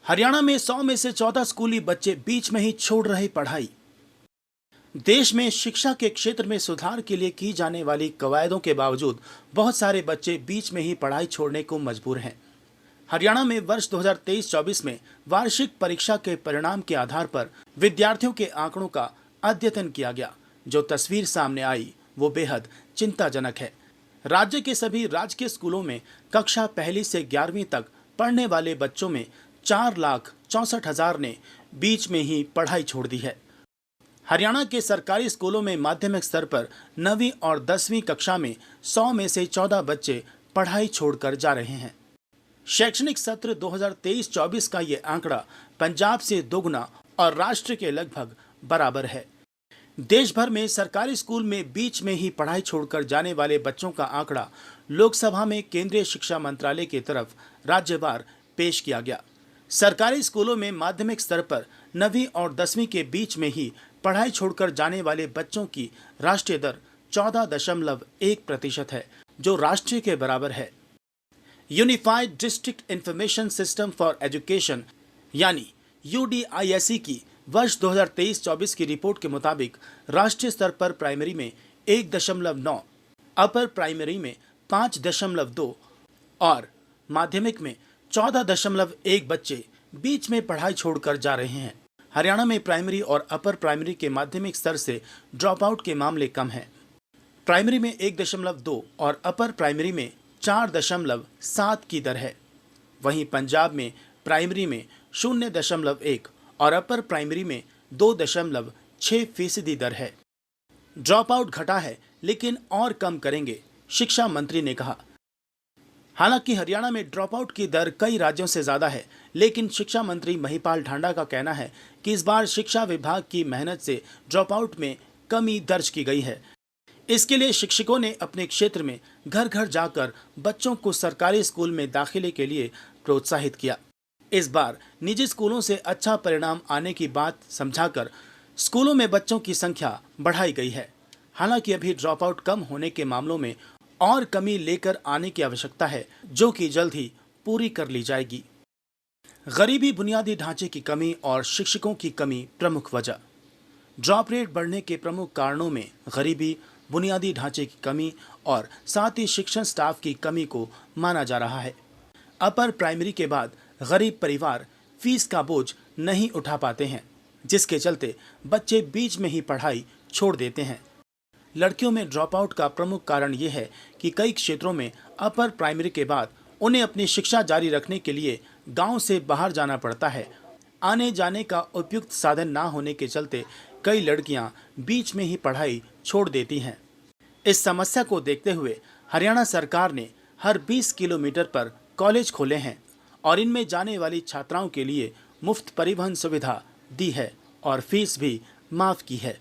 हरियाणा में 100 में से 14 स्कूली बच्चे बीच में ही छोड़ रहे पढ़ाई। देश में शिक्षा के क्षेत्र में सुधार के लिए की जाने वाली कवायदों के बावजूद बहुत सारे बच्चे बीच में ही पढ़ाई छोड़ने को मजबूर हैं। हरियाणा में वर्ष 2023-24 में वार्षिक परीक्षा के परिणाम के आधार पर विद्यार्थियों के आंकड़ों का अध्ययन किया गया। जो तस्वीर सामने आई वो बेहद चिंताजनक है। राज्य के सभी राजकीय स्कूलों में कक्षा पहली से 11वीं तक पढ़ने वाले बच्चों में 4,64,000 ने बीच में ही पढ़ाई छोड़ दी है। हरियाणा के सरकारी स्कूलों में माध्यमिक स्तर पर 9वीं और 10वीं कक्षा में 100 में से 14 बच्चे पढ़ाई छोड़कर जा रहे हैं। शैक्षणिक सत्र 2023-24 का ये आंकड़ा पंजाब से दोगुना और राष्ट्र के लगभग बराबर है। देश भर में सरकारी स्कूल में बीच में ही पढ़ाई छोड़कर जाने वाले बच्चों का आंकड़ा लोकसभा में केंद्रीय शिक्षा मंत्रालय की तरफ राज्यवार पेश किया गया। सरकारी स्कूलों में माध्यमिक स्तर पर 9वीं और 10वीं के बीच में ही पढ़ाई छोड़कर जाने वाले बच्चों की राष्ट्रीय दर 14.1% है, जो राष्ट्रीय के बराबर है। Unified district information system for education यानी UDISE की वर्ष 2023-24 की रिपोर्ट के मुताबिक राष्ट्रीय स्तर पर प्राइमरी में 1.9, अपर प्राइमरी में 5.2 और माध्यमिक में 14.1 बच्चे बीच में पढ़ाई छोड़कर जा रहे हैं। हरियाणा में प्राइमरी और अपर प्राइमरी के माध्यमिक स्तर से ड्रॉप आउट के मामले कम हैं। प्राइमरी में 1.2 और अपर प्राइमरी में 4.7 की दर है। वहीं पंजाब में प्राइमरी में 0.1 और अपर प्राइमरी में 2.6% दर है। ड्रॉप आउट घटा है लेकिन और कम करेंगे, शिक्षा मंत्री ने कहा। हालांकि हरियाणा में ड्रॉप आउट की दर कई राज्यों से ज्यादा है, लेकिन शिक्षा मंत्री महिपाल ढांडा का कहना है कि इस बार शिक्षा विभाग की मेहनत से ड्रॉप आउट में कमी दर्ज की गई है। इसके लिए शिक्षकों ने अपने क्षेत्र में घर घर जाकर बच्चों को सरकारी स्कूल में दाखिले के लिए प्रोत्साहित किया। इस बार निजी स्कूलों से अच्छा परिणाम आने की बात समझाकर स्कूलों में बच्चों की संख्या बढ़ाई गई है। हालांकि अभी ड्रॉप आउट कम होने के मामलों में और कमी लेकर आने की आवश्यकता है, जो कि जल्द ही पूरी कर ली जाएगी। गरीबी, बुनियादी ढांचे की कमी और शिक्षकों की कमी प्रमुख वजह। ड्रॉप रेट बढ़ने के प्रमुख कारणों में गरीबी, बुनियादी ढांचे की कमी और साथ ही शिक्षण स्टाफ की कमी को माना जा रहा है। अपर प्राइमरी के बाद गरीब परिवार फीस का बोझ नहीं उठा पाते हैं, जिसके चलते बच्चे बीच में ही पढ़ाई छोड़ देते हैं। लड़कियों में ड्रॉप आउट का प्रमुख कारण ये है कि कई क्षेत्रों में अपर प्राइमरी के बाद उन्हें अपनी शिक्षा जारी रखने के लिए गांव से बाहर जाना पड़ता है। आने जाने का उपयुक्त साधन ना होने के चलते कई लड़कियां बीच में ही पढ़ाई छोड़ देती हैं। इस समस्या को देखते हुए हरियाणा सरकार ने हर 20 किलोमीटर पर कॉलेज खोले हैं और इनमें जाने वाली छात्राओं के लिए मुफ्त परिवहन सुविधा दी है और फीस भी माफ की है।